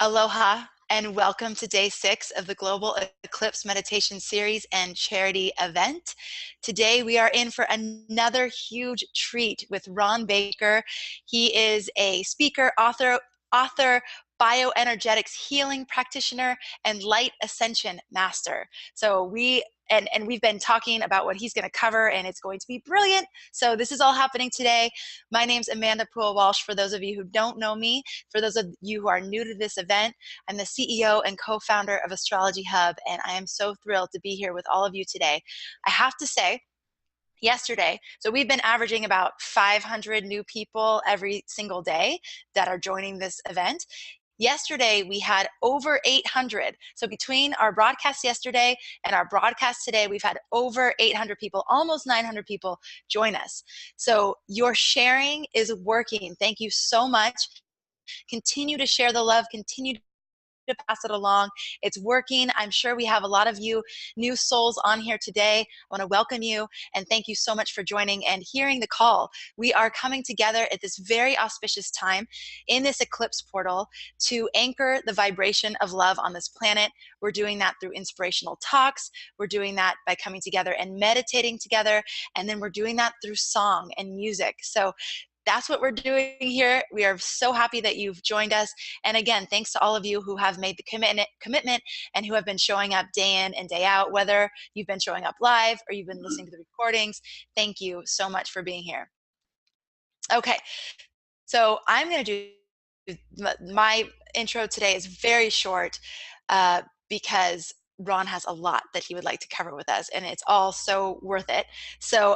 Aloha and welcome to day 6 of the Global Eclipse Meditation Series and Charity event. Today we are in for another huge treat with Ron Baker. He is a speaker, author, bioenergetics healing practitioner, and light ascension master. So we've been talking about what he's going to cover, and it's going to be brilliant. So this is all happening today. My name's Amanda Poole-Walsh. For those of you who don't know me, for those of you who are new to this event, I'm the CEO and co-founder of Astrology Hub, and I am so thrilled to be here with all of you today. I have to say, yesterday, so we've been averaging about 500 new people every single day that are joining this event. Yesterday, we had over 800. So between our broadcast yesterday and our broadcast today, we've had over 800 people, almost 900 people join us. So your sharing is working. Thank you so much. Continue to share the love, continue to pass it along. It's working. I'm sure we have a lot of you new souls on here today. I want to welcome you and thank you so much for joining and hearing the call. We are coming together at this very auspicious time in this eclipse portal to anchor the vibration of love on this planet. We're doing that through inspirational talks. We're doing that by coming together and meditating together. And then we're doing that through song and music. So that's what we're doing here. We are so happy that you've joined us. And again, thanks to all of you who have made the commitment and who have been showing up day in and day out, whether you've been showing up live or you've been listening to the recordings. Thank you so much for being here. Okay, so I'm going to do my intro today is very short because Ron has a lot that he would like to cover with us, and it's all so worth it. So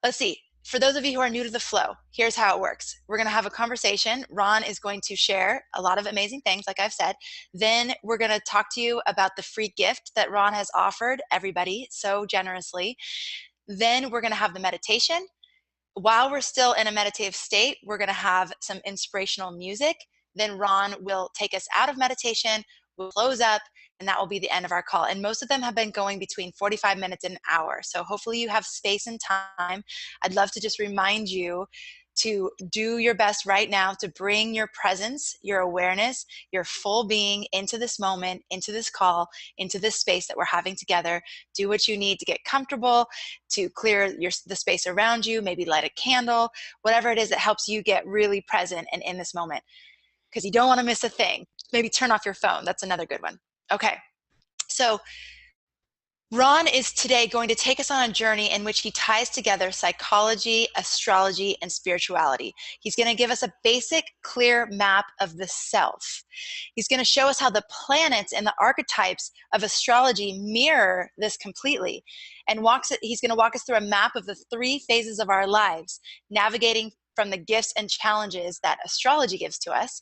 let's see. For those of you who are new to the flow, here's how it works. We're going to have a conversation. Ron is going to share a lot of amazing things, like I've said. Then we're going to talk to you about the free gift that Ron has offered everybody so generously. Then we're going to have the meditation. While we're still in a meditative state, we're going to have some inspirational music. Then Ron will take us out of meditation. We'll close up, and that will be the end of our call. And most of them have been going between 45 minutes and an hour. So hopefully you have space and time. I'd love to just remind you to do your best right now to bring your presence, your awareness, your full being into this moment, into this call, into this space that we're having together. Do what you need to get comfortable, to clear the space around you, maybe light a candle, whatever it is that helps you get really present and in this moment, because you don't want to miss a thing. Maybe turn off your phone. That's another good one. Okay, so Ron is today going to take us on a journey in which he ties together psychology, astrology, and spirituality. He's going to give us a basic, clear map of the self. He's going to show us how the planets and the archetypes of astrology mirror this completely. And he's going to walk us through a map of the 3 phases of our lives, navigating from the gifts and challenges that astrology gives to us.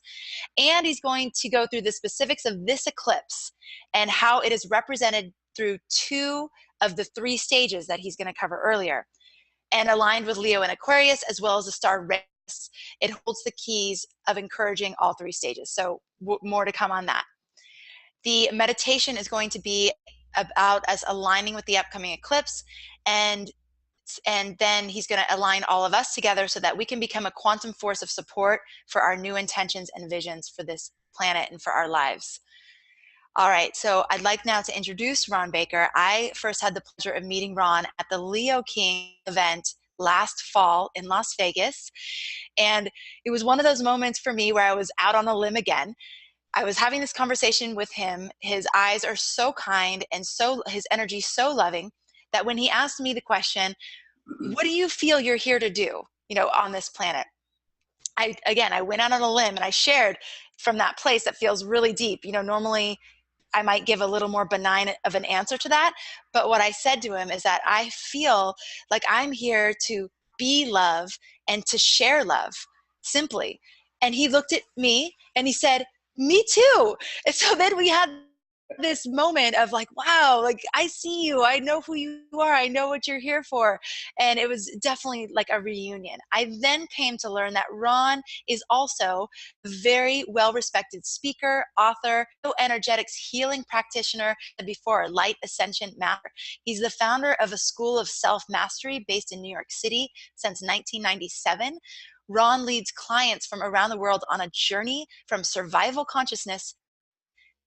And he's going to go through the specifics of this eclipse and how it is represented through 2 of the 3 stages that he's going to cover earlier, and aligned with Leo and Aquarius, as well as the star Regulus. It holds the keys of encouraging all 3 stages. So more to come on that. The meditation is going to be about us aligning with the upcoming eclipse, and then he's going to align all of us together so that we can become a quantum force of support for our new intentions and visions for this planet and for our lives. All right, so I'd like now to introduce Ron Baker. I first had the pleasure of meeting Ron at the Leo King event last fall in Las Vegas. And it was one of those moments for me where I was out on a limb again. I was having this conversation with him. His eyes are so kind and his energy so loving that when he asked me the question, what do you feel you're here to do, on this planet? I went out on a limb and I shared from that place that feels really deep. Normally I might give a little more benign of an answer to that. But what I said to him is that I feel like I'm here to be love and to share love, simply. And he looked at me and he said, me too. And so then we had this moment of like, wow, like I see you, I know who you are, I know what you're here for. And it was definitely like a reunion. I then came to learn that Ron is also a very well-respected speaker, author, energetics healing practitioner, and before light ascension master. He's the founder of a school of self-mastery based in New York City since 1997, Ron leads clients from around the world on a journey from survival consciousness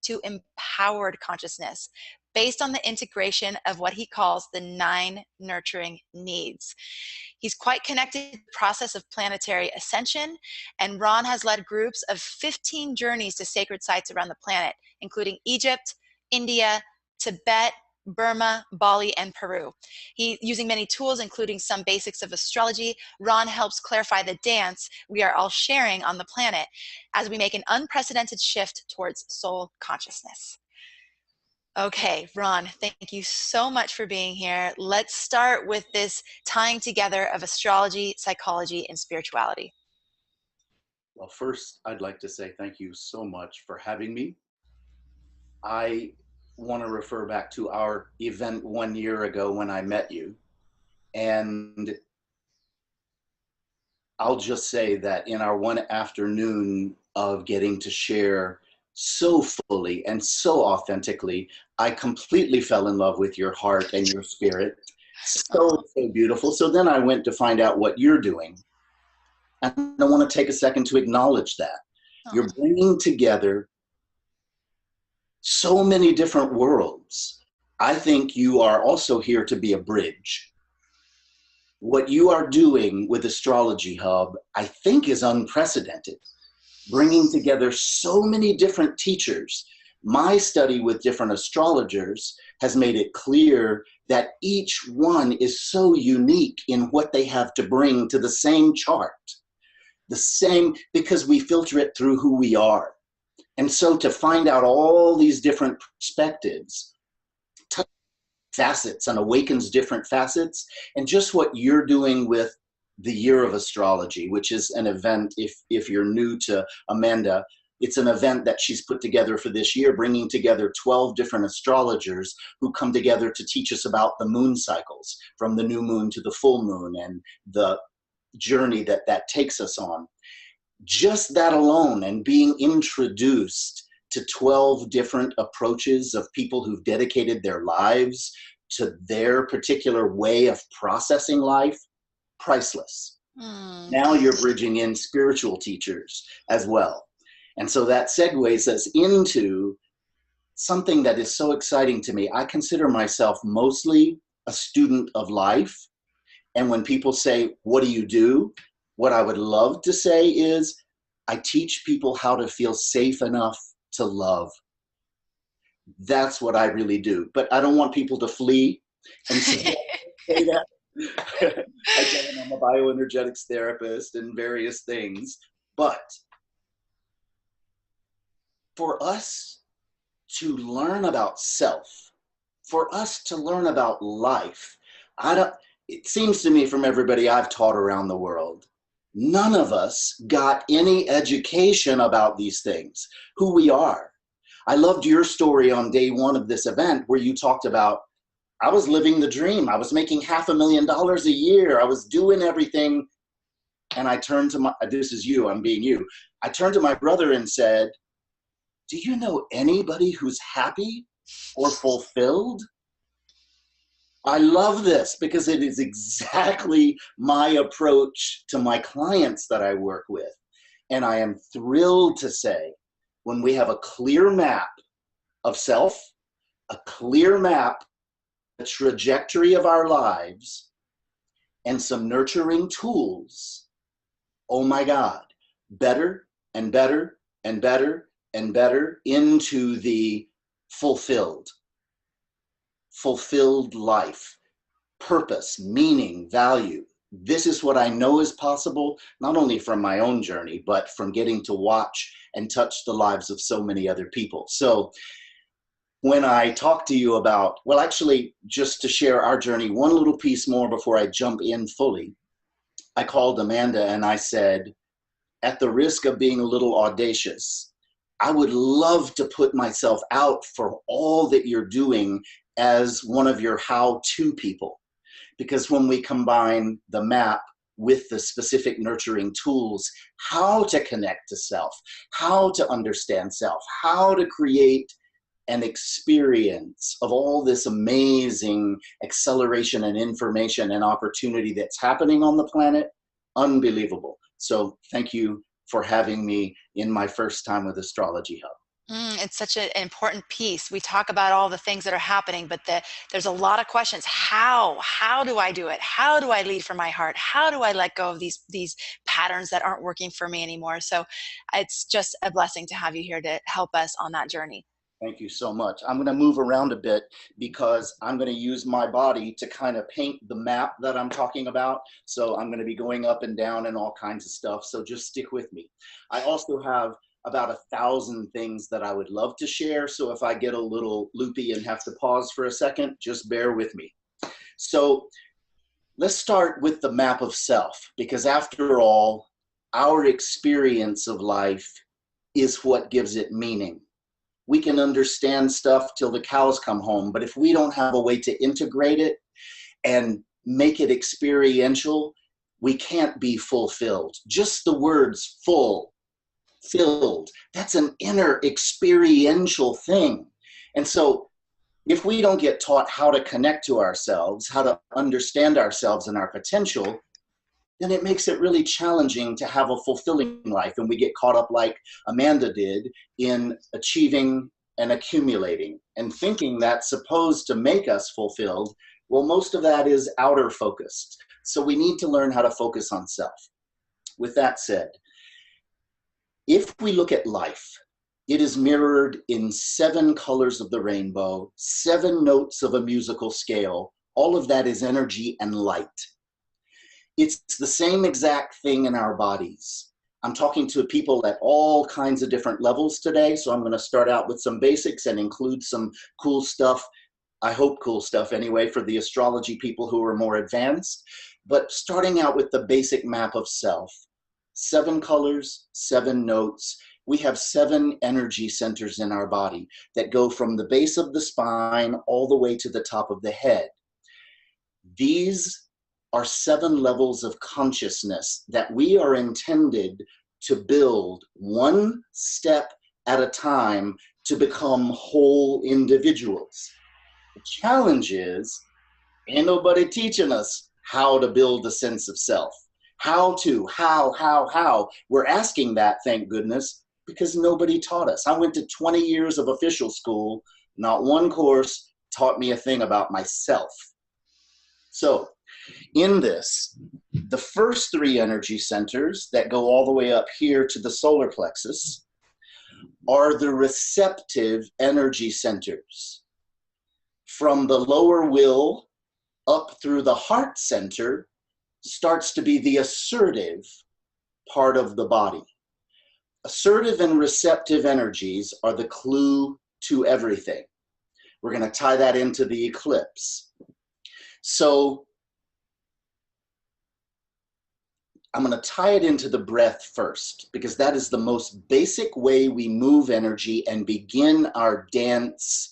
to empowered consciousness based on the integration of what he calls the 9 nurturing needs. He's quite connected to the process of planetary ascension, and Ron has led groups of 15 journeys to sacred sites around the planet, including Egypt, India, Tibet, Burma, Bali, and Peru. Using many tools, including some basics of astrology, Ron helps clarify the dance we are all sharing on the planet as we make an unprecedented shift towards soul consciousness. Okay, Ron, thank you so much for being here. Let's start with this tying together of astrology, psychology, and spirituality. Well, first, I'd like to say thank you so much for having me. I want to refer back to our event 1 year ago when I met you. And I'll just say that in our one afternoon of getting to share so fully and so authentically, I completely fell in love with your heart and your spirit. So beautiful. So then I went to find out what you're doing. And I want to take a second to acknowledge that. You're bringing together so many different worlds. I think you are also here to be a bridge. What you are doing with Astrology Hub, I think, is unprecedented. Bringing together so many different teachers. My study with different astrologers has made it clear that each one is so unique in what they have to bring to the same chart. The same, because we filter it through who we are. And so to find out all these different perspectives, facets, and awakens different facets, and just what you're doing with the Year of Astrology, which is an event, if you're new to Amanda, it's an event that she's put together for this year, bringing together 12 different astrologers who come together to teach us about the moon cycles, from the new moon to the full moon, and the journey that that takes us on. Just that alone, and being introduced to 12 different approaches of people who've dedicated their lives to their particular way of processing life, priceless. Now you're bridging in spiritual teachers as well. And so that segues us into something that is so exciting to me. I consider myself mostly a student of life. And when people say, what do you do? What I would love to say is, I teach people how to feel safe enough to love. That's what I really do. But I don't want people to flee and say that. Again, I'm a bioenergetics therapist and various things. But for us to learn about self, for us to learn about life, it seems to me from everybody I've taught around the world, none of us got any education about these things, who we are. I loved your story on day one of this event where you talked about, I was living the dream. I was making $500,000 a year. I was doing everything. And I turned to this is you, I'm being you. I turned to my brother and said, do you know anybody who's happy or fulfilled? I love this because it is exactly my approach to my clients that I work with. And I am thrilled to say, when we have a clear map of self, a clear map, the trajectory of our lives, and some nurturing tools, oh my God, better and better and better and better into the fulfilled life, purpose, meaning, value. This is what I know is possible, not only from my own journey, but from getting to watch and touch the lives of so many other people. So when I talk to you about, well, actually, just to share our journey, one little piece more before I jump in fully, I called Amanda and I said, at the risk of being a little audacious, I would love to put myself out for all that you're doing as one of your how-to people. Because when we combine the map with the specific nurturing tools, how to connect to self, how to understand self, how to create an experience of all this amazing acceleration and information and opportunity that's happening on the planet, unbelievable. So thank you for having me in my first time with Astrology Hub. It's such an important piece. We talk about all the things that are happening, but there's a lot of questions. How do I do it? How do I lead from my heart? How do I let go of these patterns that aren't working for me anymore? So it's just a blessing to have you here to help us on that journey. Thank you so much. I'm going to move around a bit because I'm going to use my body to kind of paint the map that I'm talking about. So I'm going to be going up and down and all kinds of stuff. So just stick with me. I also have about 1,000 things that I would love to share. So if I get a little loopy and have to pause for a second, just bear with me. So let's start with the map of self, because after all, our experience of life is what gives it meaning. We can understand stuff till the cows come home, but if we don't have a way to integrate it and make it experiential, we can't be fulfilled. Just the words full, filled, that's an inner experiential thing. And so if we don't get taught how to connect to ourselves, how to understand ourselves and our potential, then it makes it really challenging to have a fulfilling life. And we get caught up like Amanda did in achieving and accumulating and thinking that's supposed to make us fulfilled. Well, most of that is outer focused. So we need to learn how to focus on self. With that said, if we look at life, it is mirrored in 7 colors of the rainbow, 7 notes of a musical scale. All of that is energy and light. It's the same exact thing in our bodies. I'm talking to people at all kinds of different levels today, so I'm going to start out with some basics and include some cool stuff, I hope cool stuff anyway, for the astrology people who are more advanced. But starting out with the basic map of self, 7 colors, 7 notes. We have 7 energy centers in our body that go from the base of the spine all the way to the top of the head. These are 7 levels of consciousness that we are intended to build one step at a time to become whole individuals. The challenge is, ain't nobody teaching us how to build a sense of self. How. We're asking that, thank goodness, because nobody taught us. I went to 20 years of official school. Not one course taught me a thing about myself. So in this, the first 3 energy centers that go all the way up here to the solar plexus are the receptive energy centers. From the lower will up through the heart center starts to be the assertive part of the body. Assertive and receptive energies are the clue to everything. We're going to tie that into the eclipse. So I'm going to tie it into the breath first, because that is the most basic way we move energy and begin our dance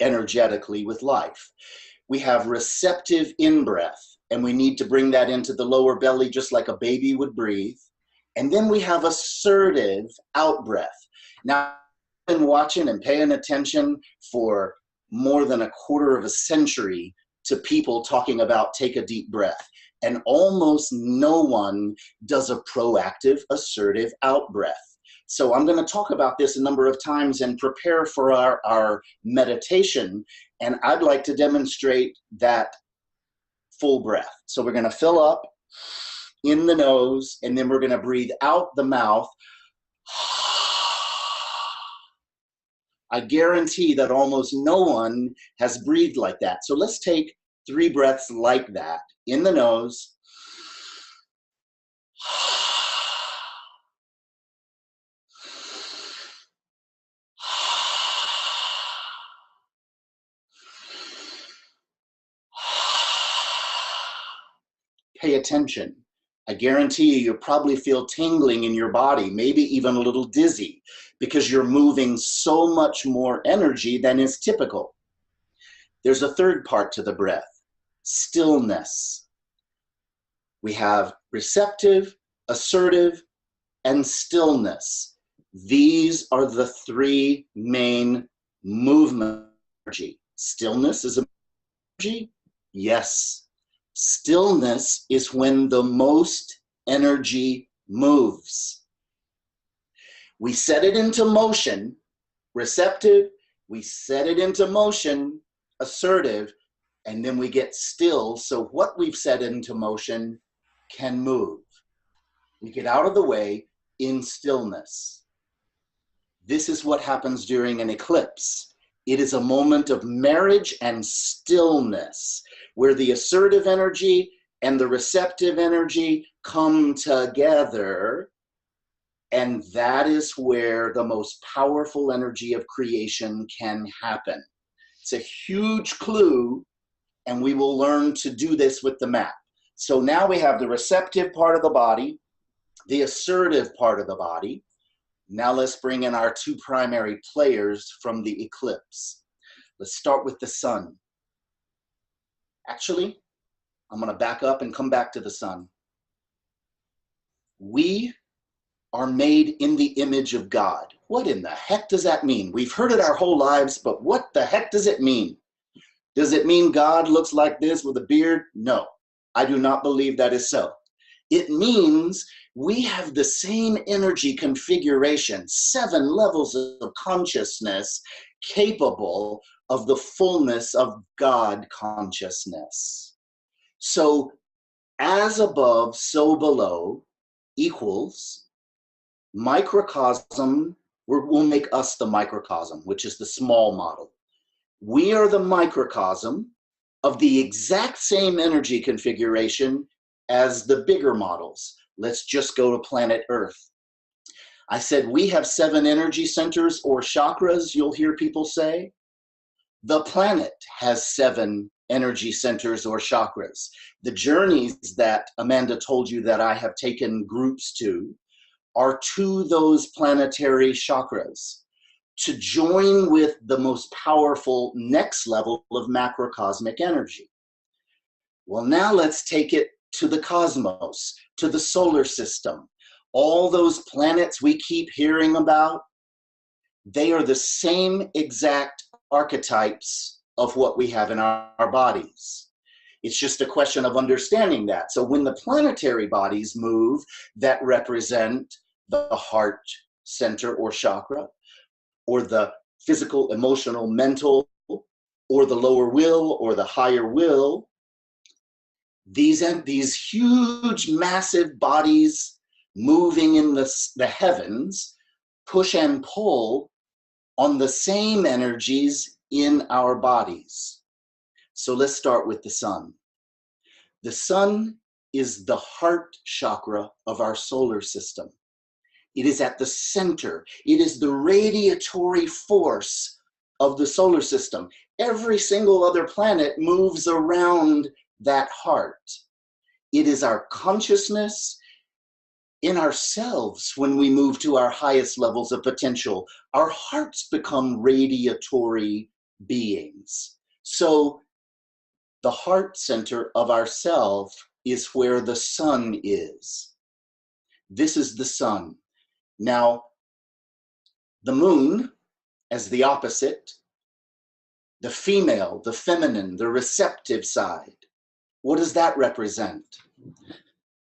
energetically with life. We have receptive in-breath, and we need to bring that into the lower belly just like a baby would breathe. And then we have assertive out-breath. Now, I've been watching and paying attention for more than a quarter of a century to people talking about take a deep breath. And almost no one does a proactive, assertive out-breath. So I'm going to talk about this a number of times and prepare for our meditation. And I'd like to demonstrate that full breath. So we're going to fill up in the nose, and then we're going to breathe out the mouth. I guarantee that almost no one has breathed like that. So let's take 3 breaths like that. In the nose. Pay attention. I guarantee you'll probably feel tingling in your body, maybe even a little dizzy, because you're moving so much more energy than is typical. There's a third part to the breath, stillness. We have receptive, assertive, and stillness. These are the 3 main movement energy. Stillness is energy? Yes. Stillness is when the most energy moves. We set it into motion, receptive, we set it into motion, assertive, and then we get still, so what we've set into motion can move. We get out of the way in stillness. This is what happens during an eclipse. It is a moment of marriage and stillness, where the assertive energy and the receptive energy come together, and that is where the most powerful energy of creation can happen. It's a huge clue, and we will learn to do this with the map. So now we have the receptive part of the body, the assertive part of the body. Now let's bring in our two primary players from the eclipse. Let's start with the sun. Actually, I'm going to back up and come back to the sun. We are made in the image of God. What in the heck does that mean? We've heard it our whole lives, but what the heck does it mean? Does it mean God looks like this with a beard? No, I do not believe that is so. It means we have the same energy configuration, 7 levels of consciousness capable of the fullness of God consciousness. So as above, so below equals microcosm. We'll make us the microcosm, which is the small model. We are the microcosm of the exact same energy configuration as the bigger models. Let's just go to planet Earth. I said we have 7 energy centers or chakras, you'll hear people say. The planet has 7 energy centers or chakras. The journeys that Amanda told you that I have taken groups to are to those planetary chakras, to join with the most powerful next level of macrocosmic energy. Well, now let's take it to the cosmos, to the solar system. All those planets we keep hearing about, they are the same exact archetypes of what we have in our bodies. It's just a question of understanding that. So when the planetary bodies move that represent the heart center or chakra, or the physical, emotional, mental, or the lower will, or the higher will, these huge, massive bodies moving in the heavens push and pull on the same energies in our bodies. So let's start with the sun. The sun is the heart chakra of our solar system. It is at the center. It is the radiatory force of the solar system. Every single other planet moves around that heart. It is our consciousness in ourselves when we move to our highest levels of potential. Our hearts become radiatory beings. So the heart center of ourself is where the sun is. This is the sun. Now, the moon as the opposite, the female, the feminine, the receptive side. What does that represent?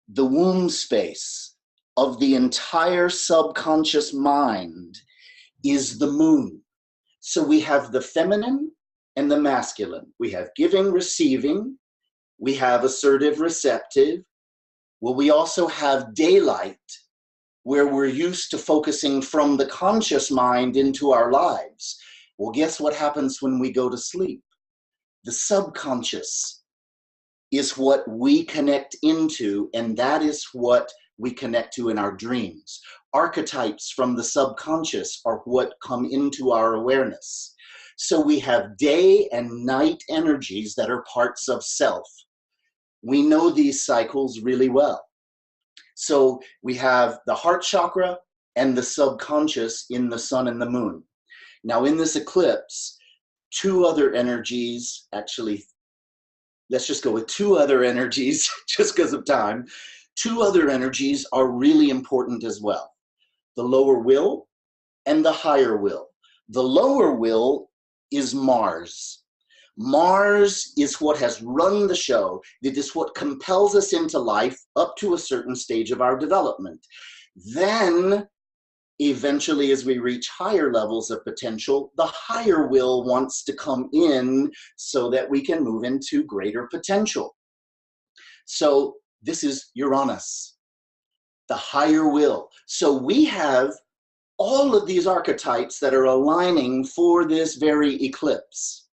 The womb space of the entire subconscious mind is the moon. So we have the feminine and the masculine. We have giving, receiving. We have assertive, receptive. Well, we also have daylight, where we're used to focusing from the conscious mind into our lives. Well, guess what happens when we go to sleep? The subconscious is what we connect into, and that is what we connect to in our dreams. Archetypes from the subconscious are what come into our awareness. So we have day and night energies that are parts of self. We know these cycles really well. So we have the heart chakra and the subconscious in the sun and the moon. Now in this eclipse, 2 other energies, actually, let's just go with 2 other energies just because of time. 2 other energies are really important as well. The lower will and the higher will. The lower will is Mars. Mars is what has run the show. It is what compels us into life up to a certain stage of our development. Then, eventually, as we reach higher levels of potential, the higher will wants to come in so that we can move into greater potential. So this is Uranus, the higher will. So we have all of these archetypes that are aligning for this very eclipse.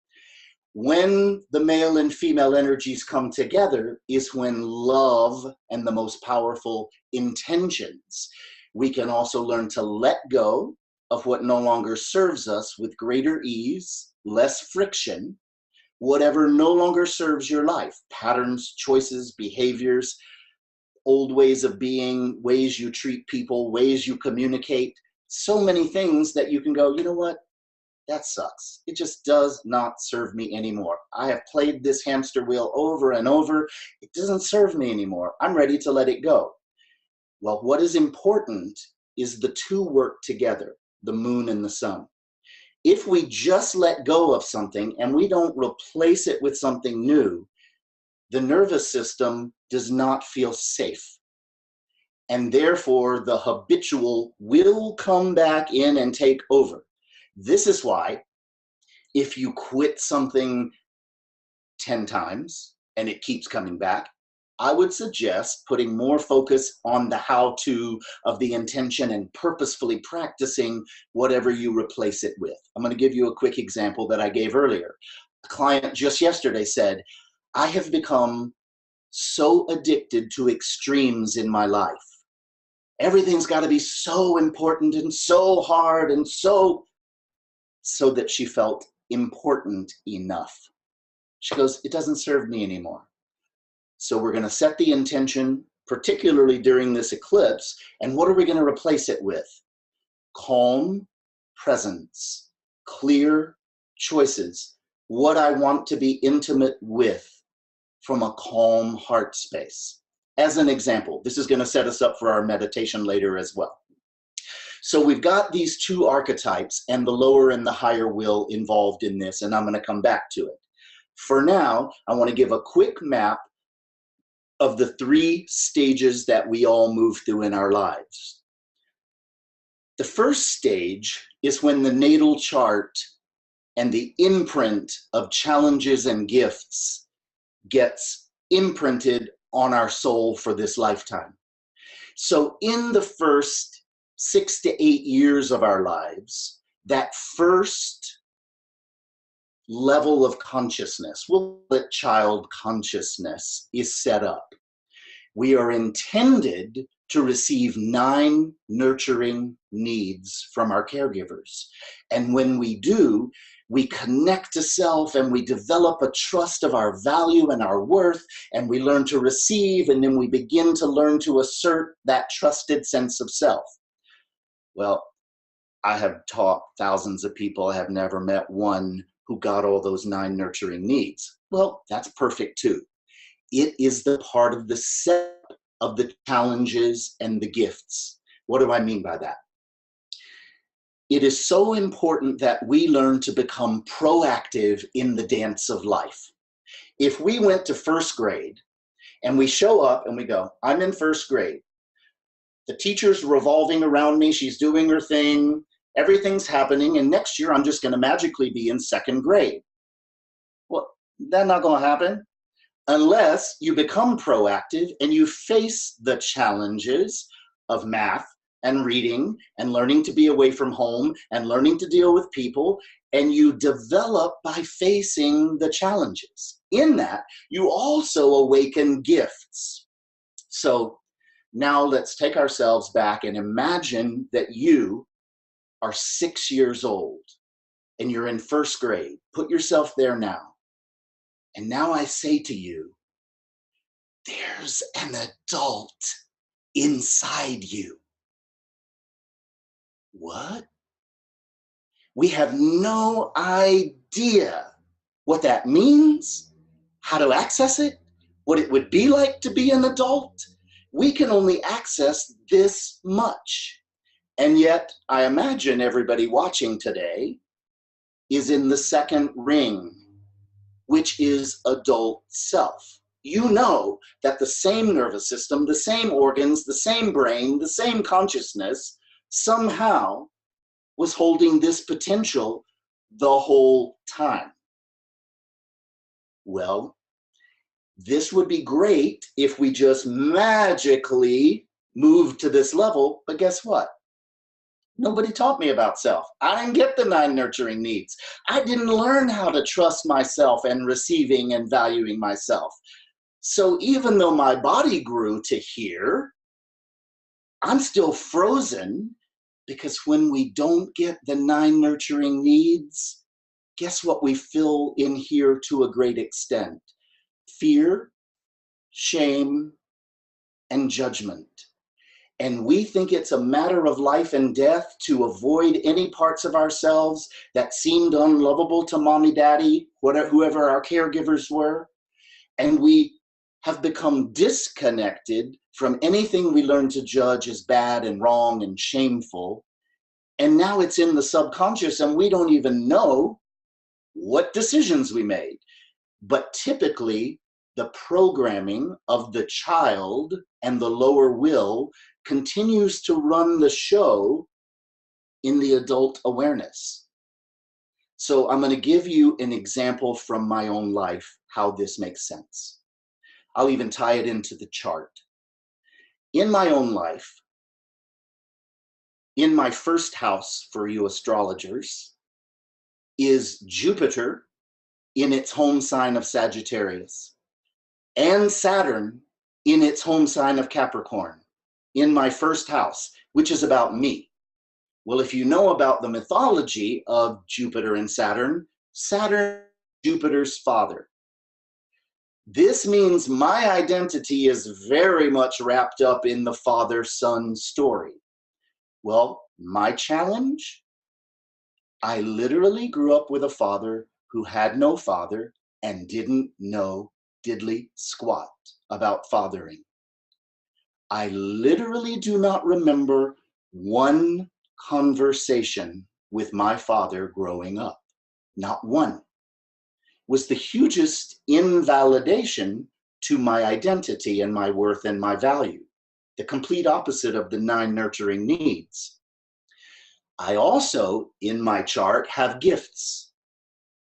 When the male and female energies come together is when love and the most powerful intentions. We can also learn to let go of what no longer serves us with greater ease, less friction, whatever no longer serves your life, patterns, choices, behaviors, old ways of being, ways you treat people, ways you communicate, so many things that you can go, you know what? That sucks. It just does not serve me anymore. I have played this hamster wheel over and over. It doesn't serve me anymore. I'm ready to let it go. Well, what is important is the two work together, the moon and the sun. If we just let go of something and we don't replace it with something new, the nervous system does not feel safe. And therefore, the habitual will come back in and take over. This is why if you quit something 10 times and it keeps coming back, I would suggest putting more focus on the how-to of the intention and purposefully practicing whatever you replace it with. I'm going to give you a quick example that I gave earlier. A client just yesterday said, I have become so addicted to extremes in my life. Everything's got to be so important and so hard and so that she felt important enough. She goes, it doesn't serve me anymore. So we're going to set the intention, particularly during this eclipse, and what are we going to replace it with? Calm presence, clear choices, what I want to be intimate with from a calm heart space. As an example, this is going to set us up for our meditation later as well. So we've got these two archetypes and the lower and the higher will involved in this, and I'm going to come back to it. For now, I want to give a quick map of the three stages that we all move through in our lives. The first stage is when the natal chart and the imprint of challenges and gifts gets imprinted on our soul for this lifetime. So in the first 6 to 8 years of our lives, that first level of consciousness, we'll call it child consciousness, is set up. We are intended to receive 9 nurturing needs from our caregivers. And when we do, we connect to self and we develop a trust of our value and our worth, and we learn to receive, and then we begin to learn to assert that trusted sense of self. Well, I have taught thousands of people. I have never met one who got all those 9 nurturing needs. Well, that's perfect too. It is the part of the set of the challenges and the gifts. What do I mean by that? It is so important that we learn to become proactive in the dance of life. If we went to first grade and we show up and we go, I'm in first grade. The teacher's revolving around me. She's doing her thing. Everything's happening. And next year, I'm just going to magically be in second grade. Well, that's not going to happen unless you become proactive and you face the challenges of math and reading and learning to be away from home and learning to deal with people. And you develop by facing the challenges. In that, you also awaken gifts. So now let's take ourselves back and imagine that you are 6 years old and you're in first grade. Put yourself there now. And now I say to you, there's an adult inside you. What? We have no idea what that means, how to access it, what it would be like to be an adult. We can only access this much. And yet, I imagine everybody watching today is in the second ring. which is adult self. You know that the same nervous system, the same organs, the same brain, the same consciousness somehow was holding this potential the whole time. Well, this would be great if we just magically moved to this level, but guess what? Nobody taught me about self. I didn't get the 9 nurturing needs. I didn't learn how to trust myself and receiving and valuing myself. So even though my body grew to here, I'm still frozen, because when we don't get the 9 nurturing needs, guess what we fill in here to a great extent? Fear, shame, and judgment. And we think it's a matter of life and death to avoid any parts of ourselves that seemed unlovable to mommy, daddy, whoever our caregivers were. And we have become disconnected from anything we learn to judge as bad and wrong and shameful. And now it's in the subconscious and we don't even know what decisions we made. But typically, the programming of the child and the lower will continues to run the show in the adult awareness. So I'm going to give you an example from my own life, how this makes sense. I'll even tie it into the chart. In my own life, in my first house for you astrologers, is Jupiter in its home sign of Sagittarius, and Saturn in its home sign of Capricorn, in my first house, which is about me. Well, if you know about the mythology of Jupiter and Saturn, Saturn is Jupiter's father. This means my identity is very much wrapped up in the father-son story. Well, my challenge? I literally grew up with a father who had no father and didn't know diddly squat about fathering. I literally do not remember one conversation with my father growing up. Not one. Was the hugest invalidation to my identity and my worth and my value. The complete opposite of the 9 nurturing needs. I also, in my chart, have gifts.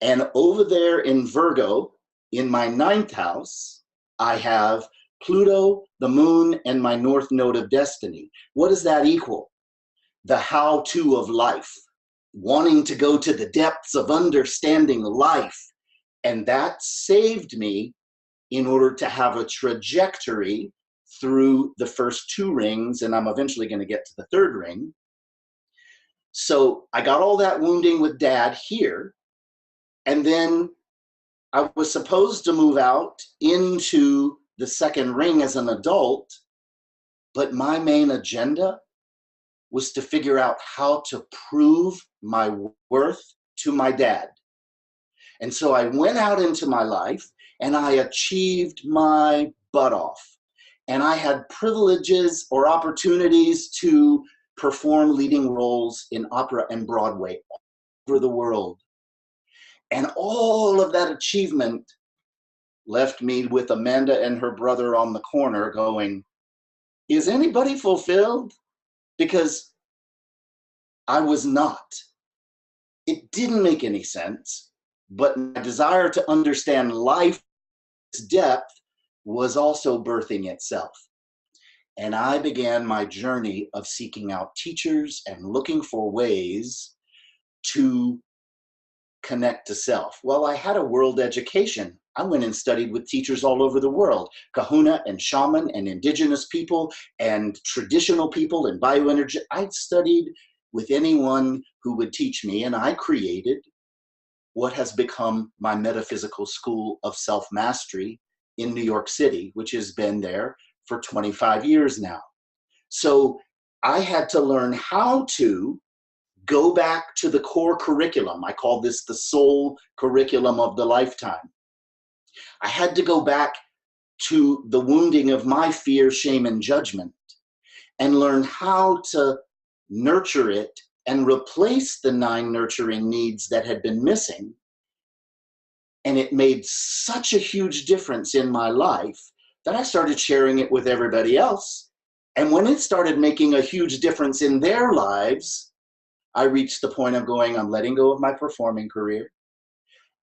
And over there in Virgo, in my 9th house, I have Pluto, the moon, and my north node of destiny. What does that equal? The how-to of life. Wanting to go to the depths of understanding life. And that saved me in order to have a trajectory through the first 2 rings, and I'm eventually going to get to the 3rd ring. So I got all that wounding with dad here, and then I was supposed to move out into the 2nd ring as an adult, but my main agenda was to figure out how to prove my worth to my dad. And so I went out into my life and I achieved my butt off. And I had privileges or opportunities to perform leading roles in opera and Broadway all over the world. And all of that achievement left me with Amanda and her brother on the corner going, is anybody fulfilled? Because I was not. It didn't make any sense, but my desire to understand life's depth was also birthing itself. And I began my journey of seeking out teachers and looking for ways to connect to self. Well, I had a world education. I went and studied with teachers all over the world, kahuna and shaman and indigenous people and traditional people and bioenergy. I studied with anyone who would teach me, and I created what has become my metaphysical school of self-mastery in New York City, which has been there for 25 years now. So I had to learn how to go back to the core curriculum. I call this the soul curriculum of the lifetime. I had to go back to the wounding of my fear, shame, and judgment and learn how to nurture it and replace the 9 nurturing needs that had been missing And it made such a huge difference in my life that I started sharing it with everybody else. And when it started making a huge difference in their lives, I reached the point of going, I'm letting go of my performing career,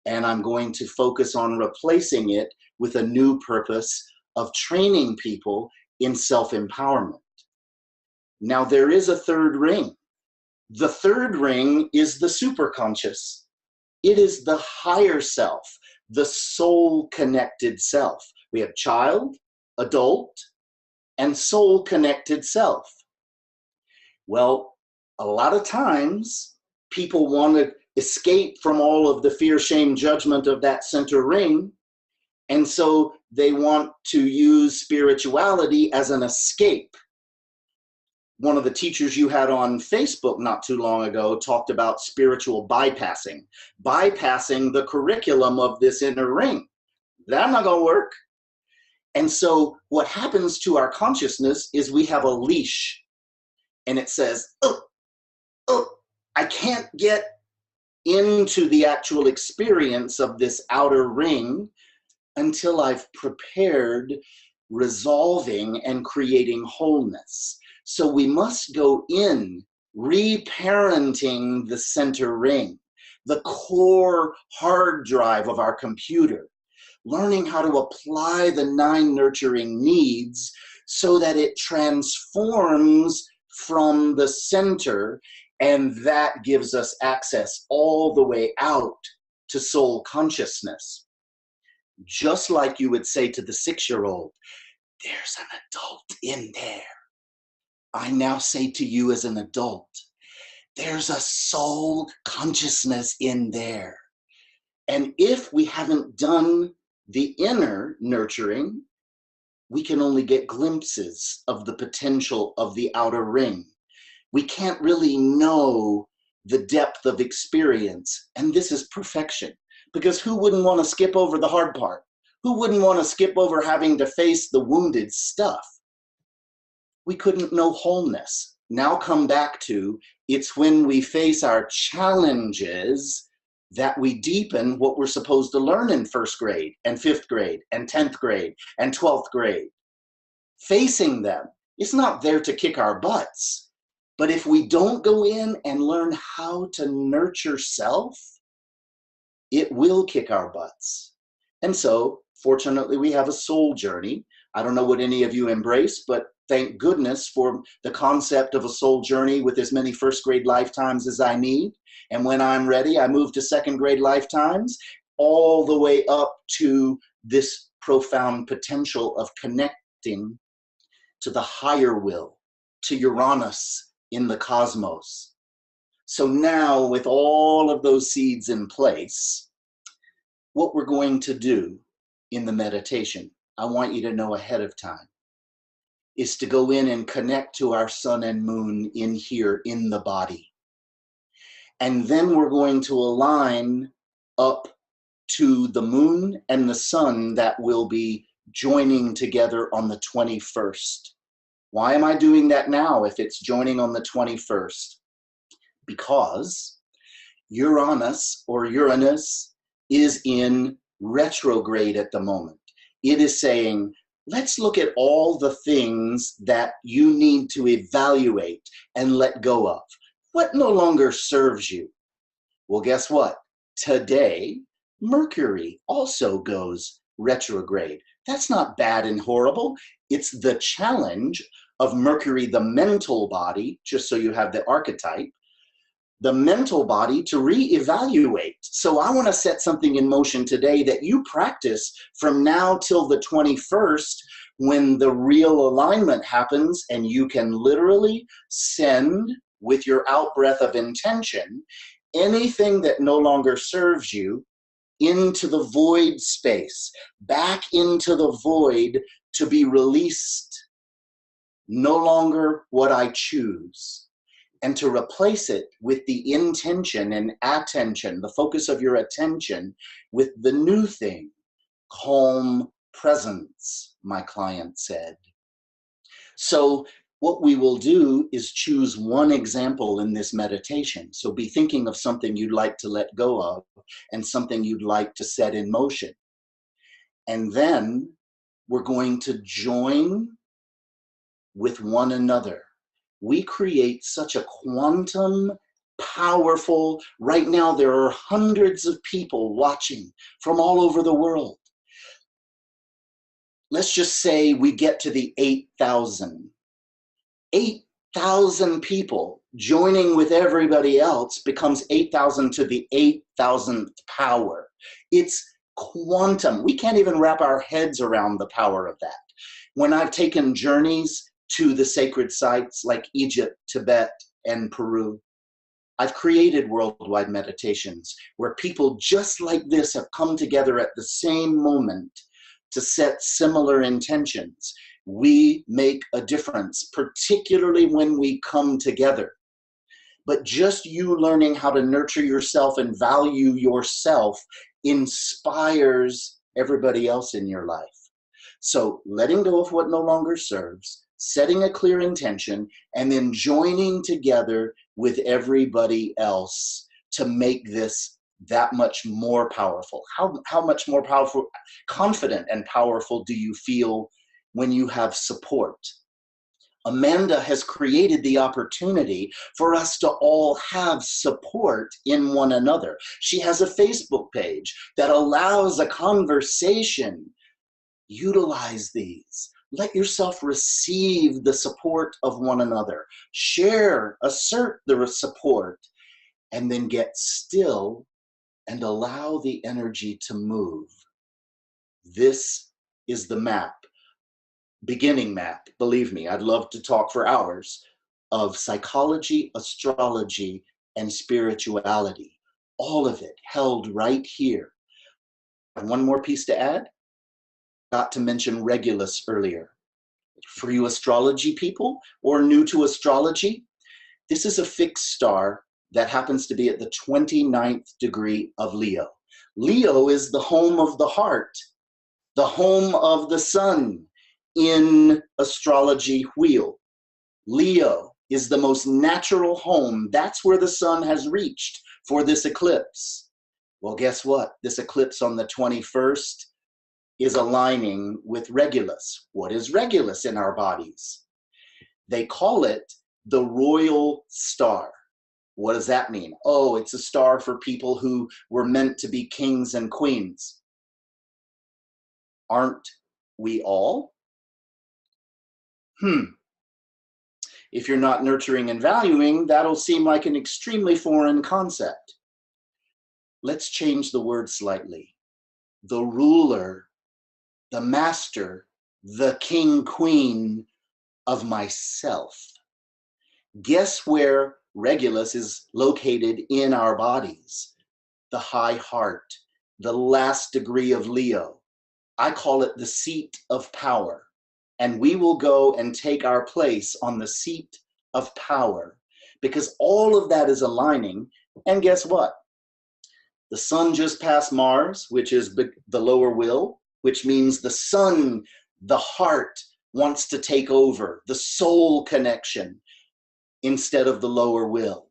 and I'm going to focus on replacing it with a new purpose of training people in self-empowerment. Now, there is a third ring. The third ring is the superconscious. It is the higher self, the soul-connected self. We have child, adult, and soul-connected self. Well, a lot of times people want to escape from all of the fear, shame, judgment of that center ring. And so they want to use spirituality as an escape. One of the teachers you had on Facebook not too long ago talked about spiritual bypassing the curriculum of this inner ring. That's not going to work. And so what happens to our consciousness is we have a leash, and it says, oh, I can't get into the actual experience of this outer ring until I've prepared resolving and creating wholeness. So we must go in reparenting the center ring, the core hard drive of our computer, learning how to apply the 9 nurturing needs so that it transforms from the center, and that gives us access all the way out to soul consciousness. Just like you would say to the 6-year-old, there's an adult in there. I now say to you as an adult, there's a soul consciousness in there. And if we haven't done the inner nurturing, we can only get glimpses of the potential of the outer ring. We can't really know the depth of experience. And this is perfection, because who wouldn't want to skip over the hard part? Who wouldn't want to skip over having to face the wounded stuff? We couldn't know wholeness. Now come back to, it's when we face our challenges that we deepen what we're supposed to learn in 1st grade and 5th grade and 10th grade and 12th grade. Facing them, it's not there to kick our butts, but if we don't go in and learn how to nurture self, it will kick our butts. And so, fortunately, we have a soul journey. I don't know what any of you embrace, but thank goodness for the concept of a soul journey with as many 1st grade lifetimes as I need. And when I'm ready, I move to 2nd grade lifetimes, all the way up to this profound potential of connecting to the higher will, to Uranus in the cosmos. So now, with all of those seeds in place, what we're going to do in the meditation, I want you to know ahead of time, is to go in and connect to our sun and moon in here, in the body. And then we're going to align up to the moon and the sun that will be joining together on the 21st. Why am I doing that now if it's joining on the 21st? Because Uranus is in retrograde at the moment. It is saying, let's look at all the things that you need to evaluate and let go of. What no longer serves you? Well, guess what? Today, Mercury also goes retrograde. That's not bad and horrible. It's the challenge of Mercury, the mental body, just so you have the archetype, the mental body to reevaluate. So I want to set something in motion today that you practice from now till the 21st, when the real alignment happens, and you can literally send, with your out-breath of intention, anything that no longer serves you into the void space, back into the void to be released. No longer what I choose. And to replace it with the intention and attention, the focus of your attention, with the new thing, calm presence, my client said. So what we will do is choose one example in this meditation. So be thinking of something you'd like to let go of and something you'd like to set in motion. And then we're going to join with one another. We create such a quantum powerful, right now there are hundreds of people watching from all over the world. Let's just say we get to the 8,000. 8,000 people joining with everybody else becomes 8,000 to the 8,000th power. It's quantum. We can't even wrap our heads around the power of that. When I've taken journeys to the sacred sites like Egypt, Tibet, and Peru, I've created worldwide meditations where people just like this have come together at the same moment to set similar intentions. We make a difference, particularly when we come together. But just you learning how to nurture yourself and value yourself inspires everybody else in your life. So letting go of what no longer serves, setting a clear intention, and then joining together with everybody else to make this that much more powerful. How much more powerful, confident and powerful do you feel when you have support? Amanda has created the opportunity for us to all have support in one another. She has a Facebook page that allows a conversation. Utilize these. Let yourself receive the support of one another. Share, assert the support, and then get still and allow the energy to move. This is the map, beginning map, believe me, I'd love to talk for hours, of psychology, astrology, and spirituality. All of it held right here. And one more piece to add, got to mention Regulus earlier. For you astrology people or new to astrology, this is a fixed star that happens to be at the 29th degree of Leo. Leo is the home of the heart, the home of the sun in astrology wheel. Leo is the most natural home. That's where the sun has reached for this eclipse. Well, guess what? This eclipse on the 21st is aligning with Regulus. What is Regulus in our bodies? They call it the royal star. What does that mean? Oh, it's a star for people who were meant to be kings and queens. Aren't we all? If you're not nurturing and valuing, that'll seem like an extremely foreign concept. Let's change the word slightly. The ruler, the master, the king, queen of myself. Guess where Regulus is located in our bodies? The high heart, the last degree of Leo. I call it the seat of power. And we will go and take our place on the seat of power because all of that is aligning. And guess what? The sun just passed Mars, which is the lower will, which means the sun, the heart, wants to take over, the soul connection instead of the lower will.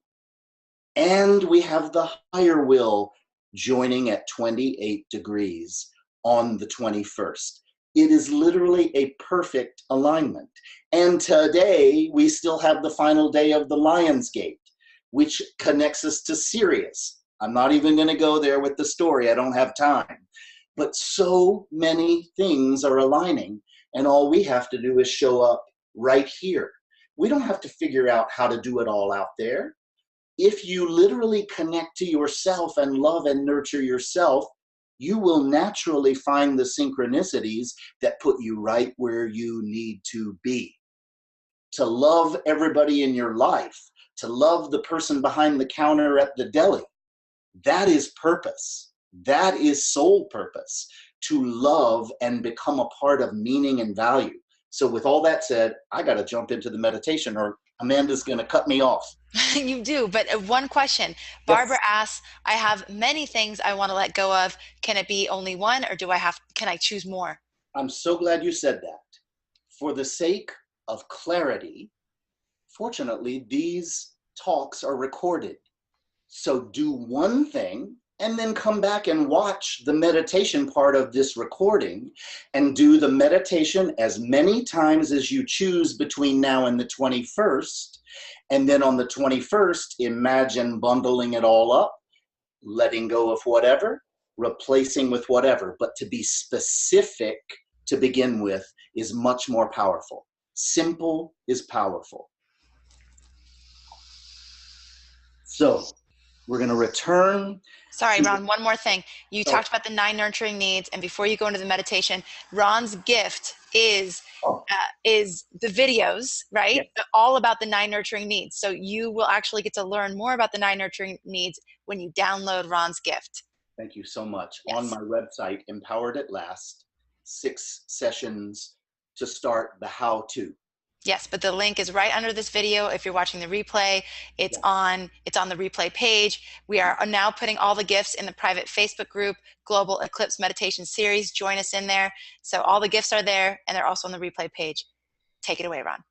And we have the higher will joining at 28 degrees on the 21st. It is literally a perfect alignment. And today, we still have the final day of the Lion's Gate, which connects us to Sirius. I'm not even going to go there with the story. I don't have time. But so many things are aligning, and all we have to do is show up right here. We don't have to figure out how to do it all out there. If you literally connect to yourself and love and nurture yourself, you will naturally find the synchronicities that put you right where you need to be. To love everybody in your life, to love the person behind the counter at the deli, that is purpose. That is soul purpose, to love and become a part of meaning and value. So with all that said, I got to jump into the meditation or Amanda's going to cut me off. You do, but one question. Yes. Barbara asks, I have many things I want to let go of. Can it be only one, or can I choose more? I'm so glad you said that. For the sake of clarity, Fortunately, these talks are recorded. So do one thing and then come back and watch the meditation part of this recording and do the meditation as many times as you choose between now and the 21st. And then on the 21st, imagine bundling it all up, letting go of whatever, replacing with whatever. But to be specific to begin with is much more powerful. Simple is powerful. So we're going to return. Sorry, Ron, one more thing. You Oh, talked about the 9 nurturing needs, and before you go into the meditation, Ron's gift oh, is the videos, right? yes. All about the 9 nurturing needs. So you will actually get to learn more about the 9 nurturing needs when you download Ron's gift. Thank you so much. On Yes. my website, Empowered at Last, 6 sessions to start the how-to. Yes, but the link is right under this video. If you're watching the replay, it's Yes. on the replay page. We are now putting all the gifts in the private Facebook group, Global Eclipse Meditation Series. Join us in there. So all the gifts are there, and they're also on the replay page. Take it away, Ron.